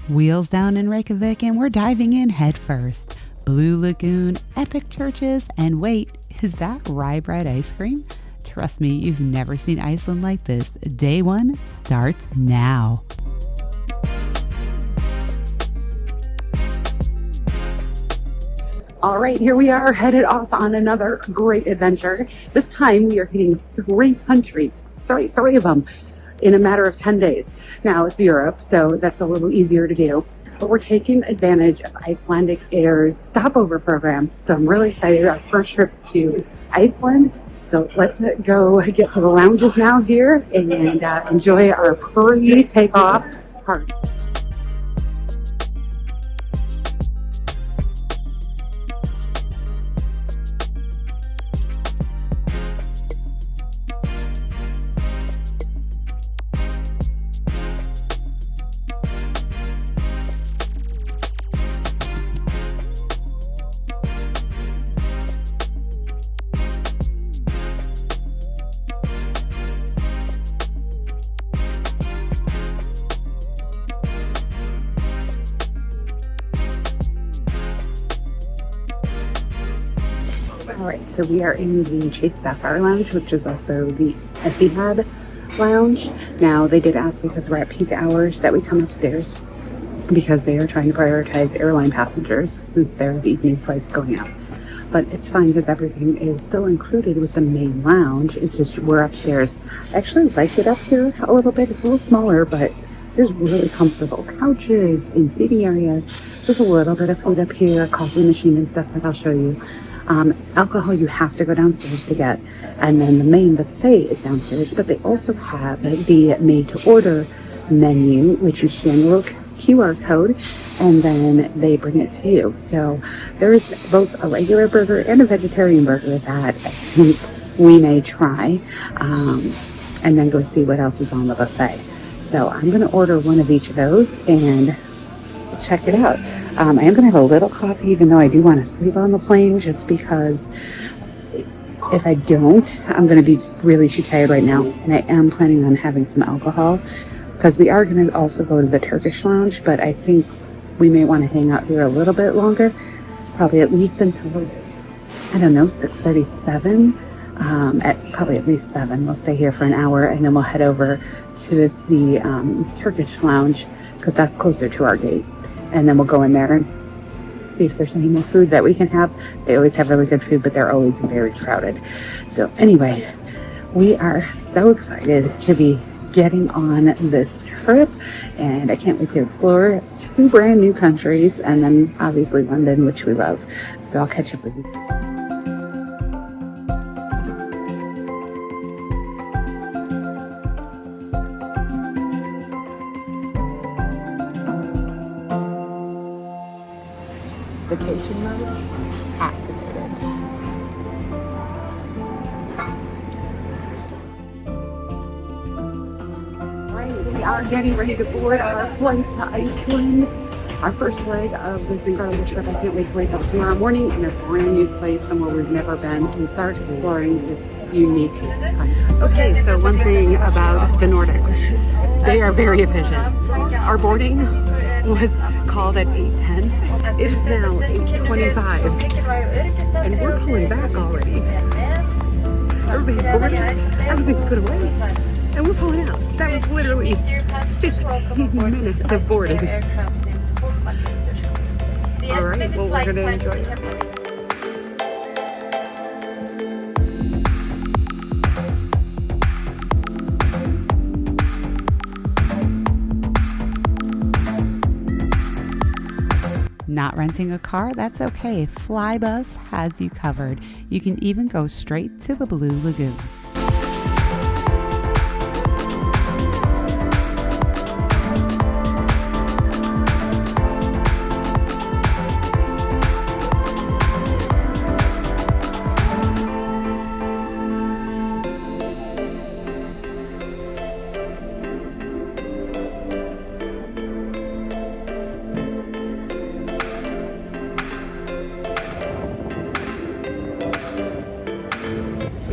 Wheels down in Reykjavik and we're diving in head first. Blue Lagoon, epic churches, and wait, is that rye bread ice cream? Trust me, you've never seen Iceland like this. Day one starts now. All right, here we are headed off on another great adventure. This time we are hitting three countries, three of them in a matter of 10 days. Now it's Europe, so that's a little easier to do, but we're taking advantage of Icelandic Air's stopover program. So I'm really excited. Our first trip to Iceland. So let's go get to the lounges now here and enjoy our pre-takeoff party. All right, so we are in the Chzhed Lounge, which is also the Etihad Lounge. Now, they did ask, because we're at peak hours, that we come upstairs because they are trying to prioritize airline passengers since there's evening flights going out. But it's fine because everything is still included with the main lounge. It's just we're upstairs. I actually like it up here a little bit. It's a little smaller, but there's really comfortable couches and seating areas. There's a little bit of food up here, a coffee machine and stuff that I'll show you. Alcohol you have to go downstairs to get, and then the main buffet is downstairs, but they also have the made-to-order menu, which you scan a little QR code and then they bring it to you. So there's both a regular burger and a vegetarian burger that I think we may try, and then go see what else is on the buffet. So I'm going to order one of each of those and check it out. I am going to have a little coffee, even though I do want to sleep on the plane, just because if I don't, I'm going to be really too tired right now. And I am planning on having some alcohol because we are going to also go to the Turkish lounge, but I think we may want to hang out here a little bit longer, probably at least until, I don't know, 6:37. Probably at least 7. We'll stay here for an hour and then we'll head over to the Turkish lounge because that's closer to our gate. And then we'll go in there and see if there's any more food that we can have. They always have really good food, but they're always very crowded. So anyway, we are so excited to be getting on this trip, and I can't wait to explore 2 brand new countries, and then obviously London, which we love. So I'll catch up with you soon. Vacation mode activated. Right, we are getting ready to board our flight to Iceland. Our first leg of this incredible trip. I can't wait to wake up tomorrow morning in a brand new place, somewhere we've never been, and start exploring this unique country. Okay, so one thing about the Nordics, they are very efficient. Our boarding was called at 8:10. It is now 8:25, and we're pulling back already. Everybody's boarded, everything's put away, and we're pulling out. That was literally 15 minutes of boarding. All right, well, we're gonna enjoy it. Not renting a car? That's okay. Flybus has you covered. You can even go straight to the Blue Lagoon.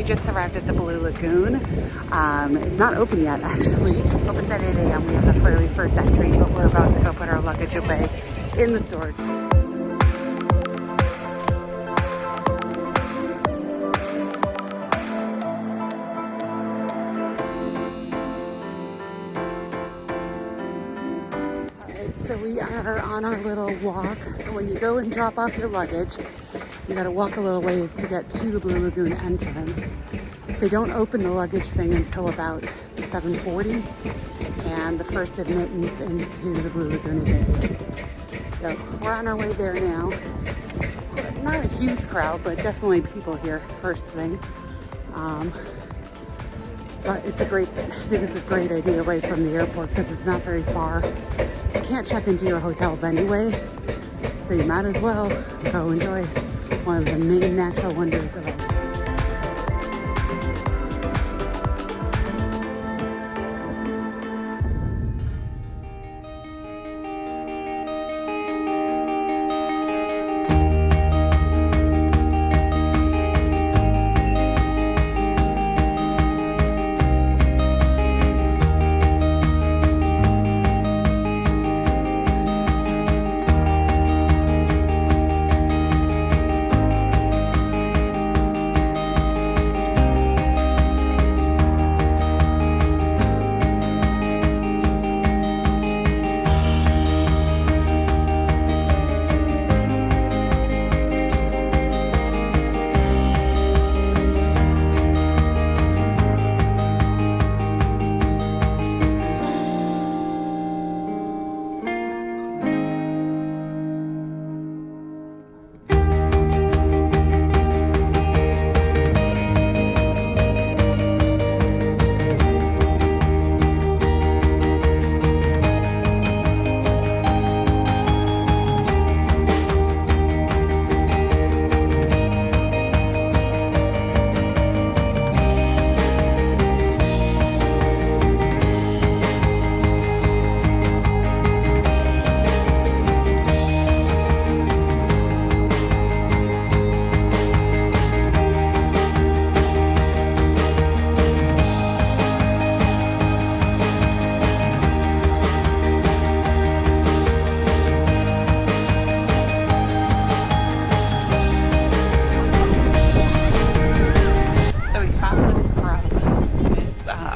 just arrived at the Blue Lagoon. It's not open yet, actually. Opens at 8 a.m. We have the early first entry, but we're about to go put our luggage away in the storage. So we are on our little walk. So when you go and drop off your luggage, you gotta walk a little ways to get to the Blue Lagoon entrance. They don't open the luggage thing until about 7:40, and the first admittance into the Blue Lagoon is 8. So we're on our way there now. Not a huge crowd, but definitely people here first thing. But I think it's a great idea right from the airport because it's not very far. You can't check into your hotels anyway, so you might as well go enjoy one of the main natural wonders of Iceland.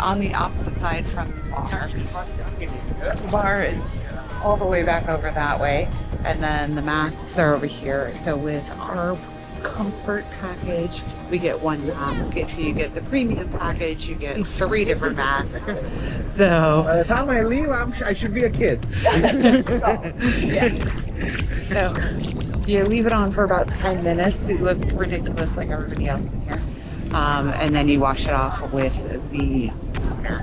On the opposite side from the bar. The bar is all the way back over that way, and then the masks are over here. So with our comfort package, we get one mask. If you get the premium package, you get 3 different masks. So by the time I leave, I should be a kid. Yeah. So you leave it on for about 10 minutes. You look ridiculous like everybody else in here. And then you wash it off with the water.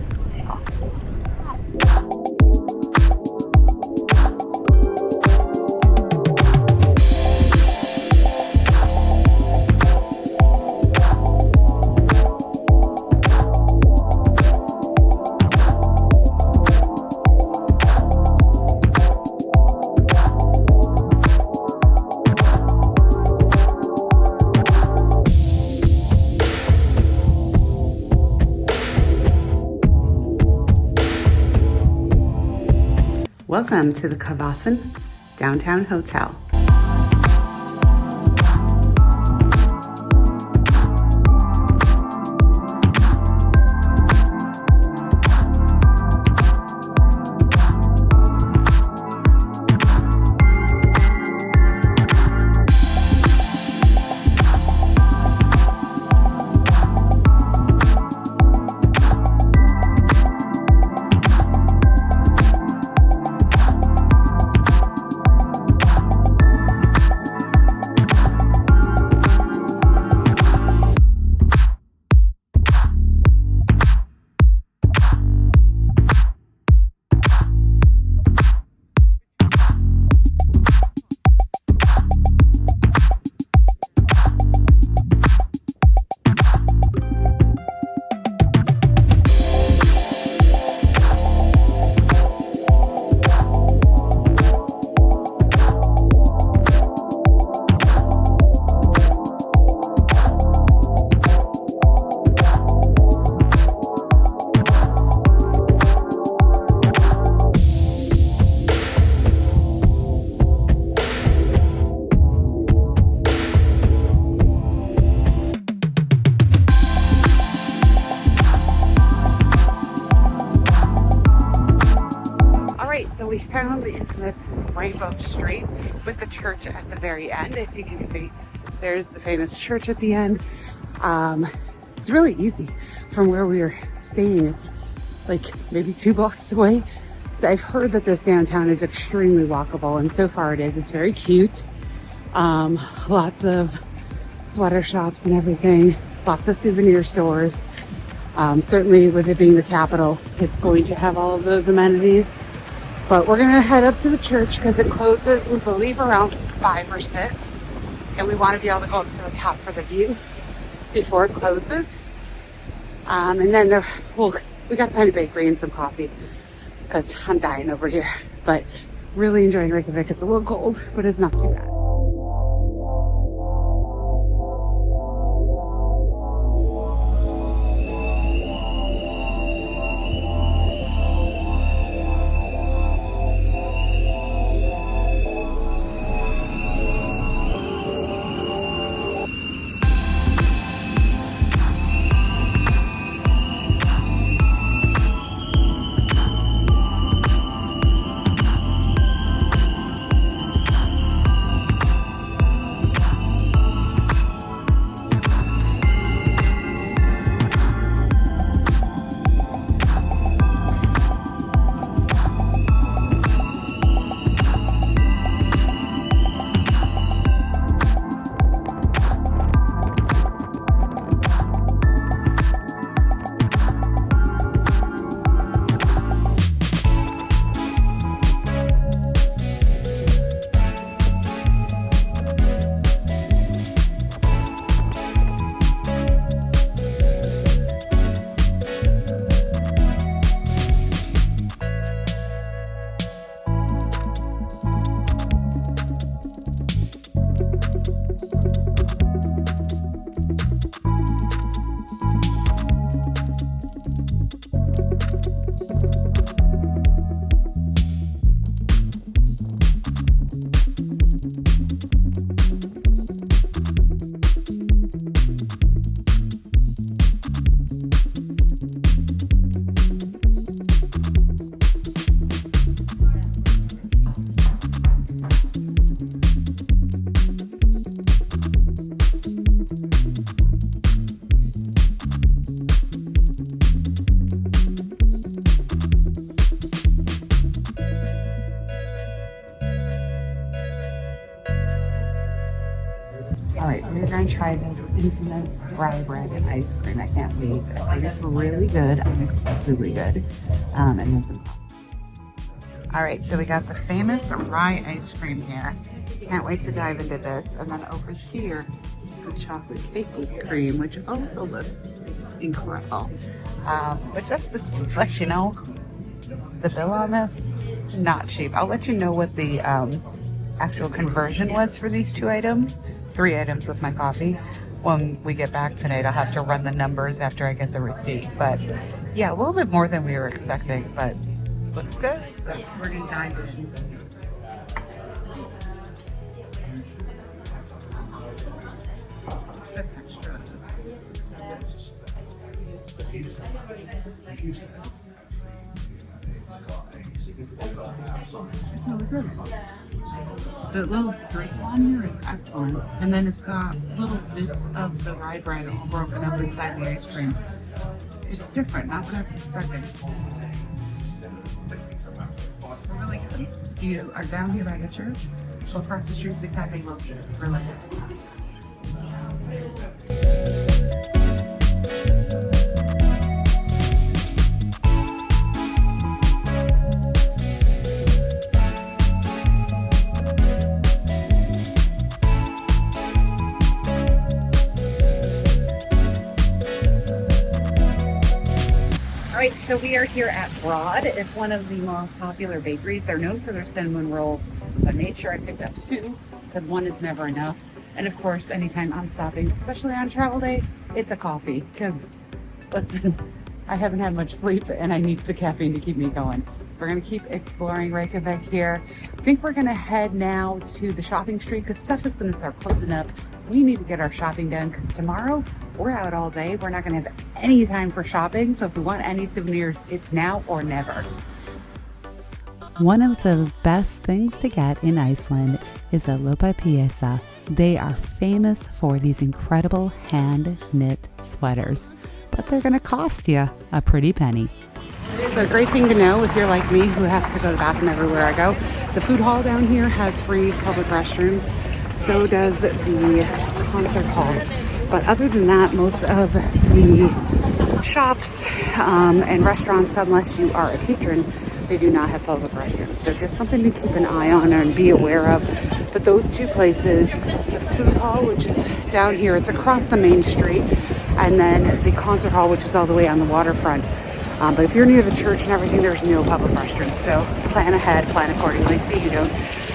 Welcome to the Kvosin Downtown Hotel. is in this rainbow street with the church at the very end. If you can see, there's the famous church at the end. It's really easy from where we were staying. It's like maybe 2 blocks away. I've heard that this downtown is extremely walkable, and so far it is. It's very cute. Lots of sweater shops and everything. Lots of souvenir stores. Certainly with it being the capital, it's going to have all of those amenities. But we're gonna head up to the church because it closes, we believe, around 5 or 6. And we want to be able to go up to the top for the view before it closes. And then we got to find a bakery and some coffee because I'm dying over here. But really enjoying Reykjavik. It's a little cold, but it's not too bad. We're going to try this infamous rye bread and ice cream. I can't wait. I think it's really good, unexpectedly good. And then some. All right, so we got the famous rye ice cream here. Can't wait to dive into this. And then over here is the chocolate cake with cream, which also looks incredible. But just to let you know, the bill on this, not cheap. I'll let you know what the actual conversion was for these 2 items. 3 items with my coffee. When we get back tonight, I'll have to run the numbers after I get the receipt. But yeah, a little bit more than we were expecting, but looks good. We're gonna dive in. That's extra. It's really good. The little drizzle on here is excellent. And then it's got little bits of the rye bread all broken up inside the ice cream. It's different, not what I was expecting. We're really good. You are down here by the church. Go across the street to the cafe Loki. It's really good. So we are here at Broad. It's one of the more popular bakeries. They're known for their cinnamon rolls. So I made sure I picked up 2 because 1 is never enough. And of course, anytime I'm stopping, especially on travel day, it's a coffee. Because listen, I haven't had much sleep and I need the caffeine to keep me going. So we're gonna keep exploring Reykjavik here. I think we're gonna head now to the shopping street because stuff is gonna start closing up. We need to get our shopping done because tomorrow we're out all day. We're not gonna have any time for shopping. So if we want any souvenirs, it's now or never. One of the best things to get in Iceland is a lopapeysa. They are famous for these incredible hand-knit sweaters, but they're going to cost you a pretty penny. So a great thing to know if you're like me who has to go to the bathroom everywhere I go. The food hall down here has free public restrooms. So does the concert hall. But other than that, most of the shops and restaurants, unless you are a patron, they do not have public restrooms. So just something to keep an eye on and be aware of. But those two places, the food hall, which is down here, it's across the main street, and then the concert hall, which is all the way on the waterfront. But if you're near the church and everything, there's no public restrooms. So plan ahead, plan accordingly, so you don't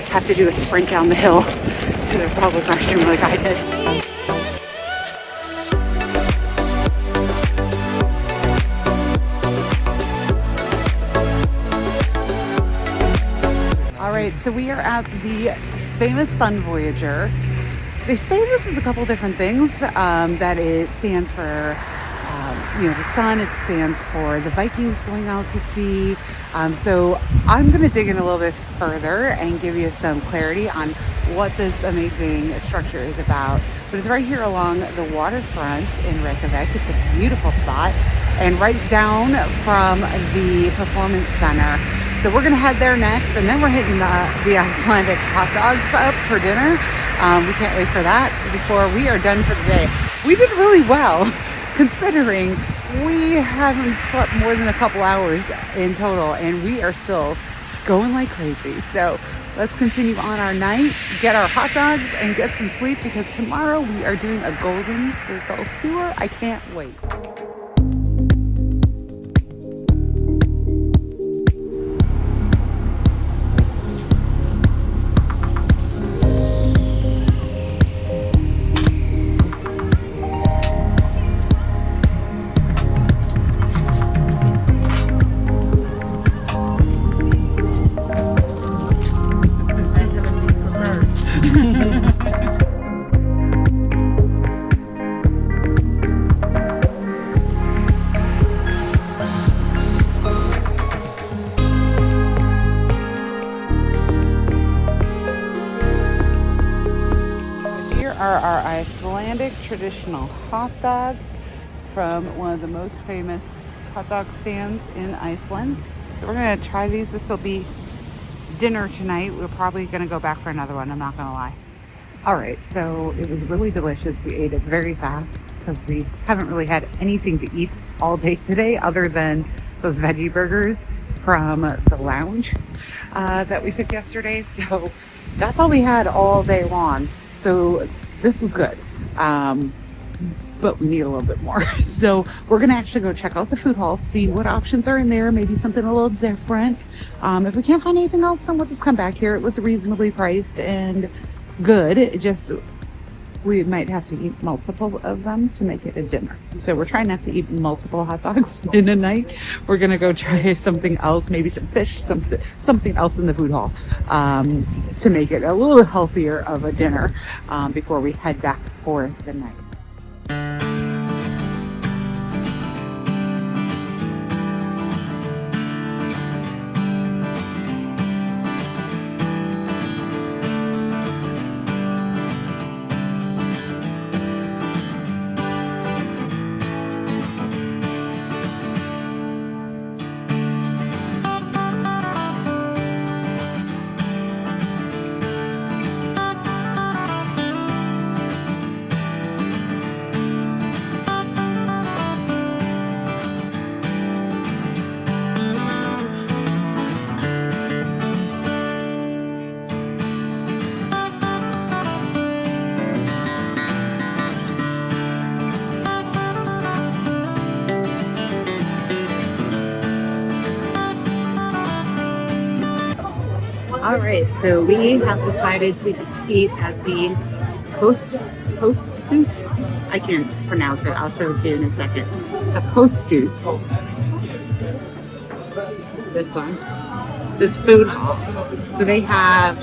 have to do a sprint down the hill to the public restroom like I did. All right, so we are at the famous sun Voyager. They say this is a couple different things, that it stands for the sun, it stands for the Vikings going out to sea. So I'm going to dig in a little bit further and give you some clarity on what this amazing structure is about. But it's right here along the waterfront in Reykjavik. It's a beautiful spot and right down from the performance center. So we're going to head there next, and then we're hitting the Icelandic hot dogs up for dinner. We can't wait for that before we are done for the day. We did really well, considering we haven't slept more than a couple hours in total, and we are still going like crazy. So let's continue on our night, get our hot dogs, and get some sleep, because tomorrow we are doing a Golden Circle tour. I can't wait. Are our Icelandic traditional hot dogs from one of the most famous hot dog stands in Iceland. So we're going to try these. This will be dinner tonight. We're probably going to go back for another one, I'm not going to lie. All right, so it was really delicious. We ate it very fast because we haven't really had anything to eat all day today other than those veggie burgers from the lounge that we took yesterday. So that's all we had all day long. So this was good, but we need a little bit more. So we're gonna actually go check out the food hall, see what options are in there, maybe something a little different. If we can't find anything else, then we'll just come back here. It was reasonably priced and good. It just, we might have to eat multiple of them to make it a dinner. So we're trying not to eat multiple hot dogs in a night. We're gonna go try something else, maybe some fish, something else in the food hall, to make it a little healthier of a dinner before we head back for the night. All right, so we have decided to eat at the Posthus. I can't pronounce it. I'll show it to you in a second. The Posthus. This one. This food hall. So they have,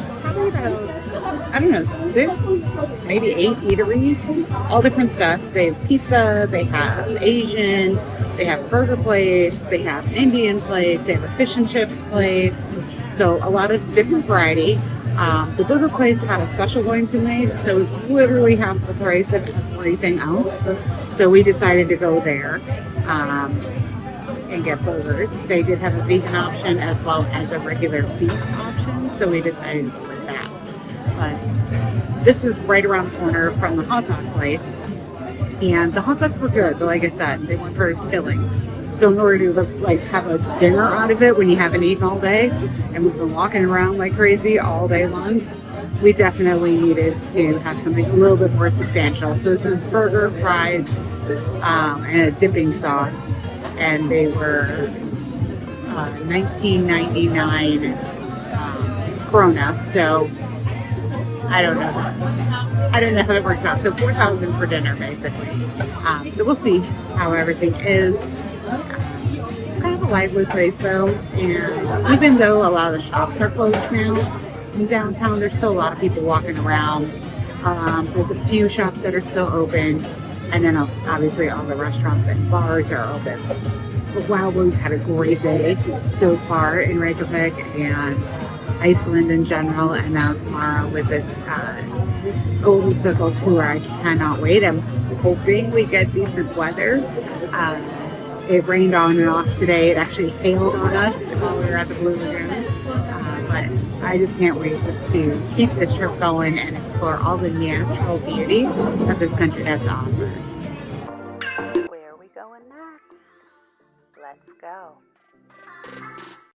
I don't know, 6, maybe 8 eateries. All different stuff. They have pizza. They have Asian. They have burger place. They have Indian place. They have a fish and chips place. So a lot of different variety. The burger place had a special going tonight, so it was literally half the price of everything else. So we decided to go there and get burgers. They did have a vegan option as well as a regular beef option, so we decided to go with that. But this is right around the corner from the hot dog place, and the hot dogs were good. But like I said, they weren't very filling. So in order to like have a dinner out of it when you haven't eaten all day, and we've been walking around like crazy all day long, we definitely needed to have something a little bit more substantial. So this is burger, fries, and a dipping sauce, and they were $19.99 krona. So I don't know how it works out. So $4,000 for dinner basically. So we'll see how everything is. It's kind of a lively place though, and even though a lot of the shops are closed now in downtown, there's still a lot of people walking around. There's a few shops that are still open, and then obviously all the restaurants and bars are open. But wow, we've had a great day so far in Reykjavik and Iceland in general, and now tomorrow with this Golden Circle tour. I cannot wait. I'm hoping we get decent weather. It rained on and off today. It actually hailed on us while we were at the Blue Lagoon. But I just can't wait to keep this trip going and explore all the natural beauty that this country has to offer.